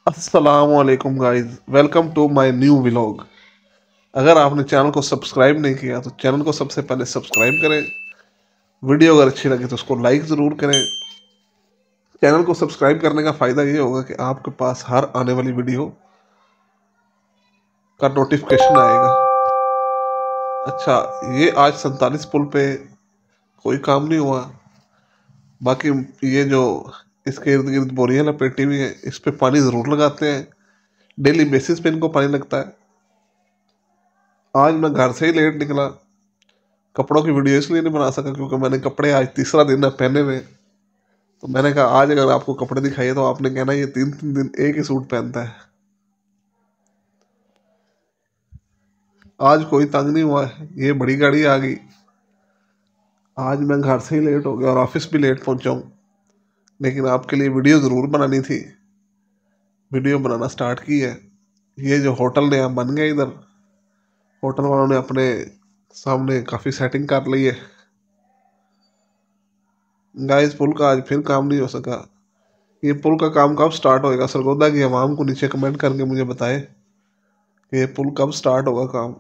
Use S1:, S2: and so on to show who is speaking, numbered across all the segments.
S1: अस्सलामुअलैकुम guys, welcome to my new vlog. अगर आपने चैनल को सब्सक्राइब नहीं किया तो चैनल को सबसे पहले सब्सक्राइब करें। वीडियो अगर अच्छी लगे तो उसको लाइक ज़रूर करें। चैनल को सब्सक्राइब करने का फ़ायदा ये होगा कि आपके पास हर आने वाली वीडियो का नोटिफिकेशन आएगा। अच्छा, ये आज 47 पुल पे कोई काम नहीं हुआ। बाकी ये जो इसके इर्द गिर्द बोरियां लपेटी हुई है, इस पे पानी ज़रूर लगाते हैं। डेली बेसिस पे इनको पानी लगता है। आज मैं घर से ही लेट निकला। कपड़ों की वीडियो इसलिए नहीं बना सका क्योंकि मैंने कपड़े आज तीसरा दिन है पहने हुए। तो मैंने कहा आज अगर आपको कपड़े दिखाइए तो आपने कहना ये 3 3 दिन एक ही सूट पहनता है। आज कोई तंग नहीं हुआ है, ये बड़ी गाड़ी आ गई। आज मैं घर से ही लेट हो गया और ऑफिस भी लेट पहुंचा हूँ। लेकिन आपके लिए वीडियो ज़रूर बनानी थी। वीडियो बनाना स्टार्ट की है। ये जो होटल नया बन गया इधर, होटल वालों ने अपने सामने काफ़ी सेटिंग कर ली है। गाइस, पुल का आज फिर काम नहीं हो सका। ये पुल का काम कब स्टार्ट होएगा? सरगोदा की आवाम को नीचे कमेंट करके मुझे बताए कि ये पुल कब स्टार्ट होगा काम,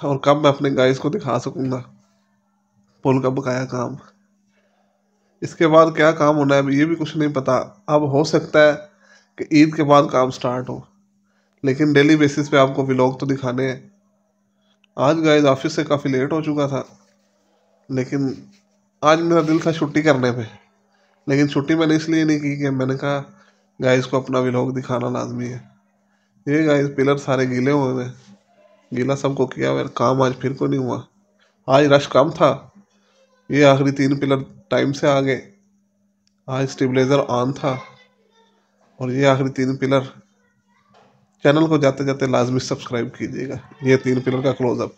S1: और कब मैं अपने गाइस को दिखा सकूंगा पुल का बकाया काम। इसके बाद क्या काम होना है अभी ये भी कुछ नहीं पता। अब हो सकता है कि ईद के बाद काम स्टार्ट हो, लेकिन डेली बेसिस पे आपको व्लॉग तो दिखाने हैं। आज गाइस ऑफिस से काफ़ी लेट हो चुका था, लेकिन आज मेरा दिल था छुट्टी करने पे। लेकिन छुट्टी मैंने इसलिए नहीं की कि मैंने कहा गाइस को अपना व्लॉग दिखाना लाजमी है। ये गाइस पिलर सारे गीले हुए हैं। गीला सबको किया हुआ है, काम आज फिर को नहीं हुआ। आज रश कम था। ये आखिरी 3 पिलर टाइम से आ गए। आज स्टेबलाइजर ऑन था और ये आखिरी 3 पिलर। चैनल को जाते जाते लाजमी सब्सक्राइब कीजिएगा। ये 3 पिलर का क्लोजअप।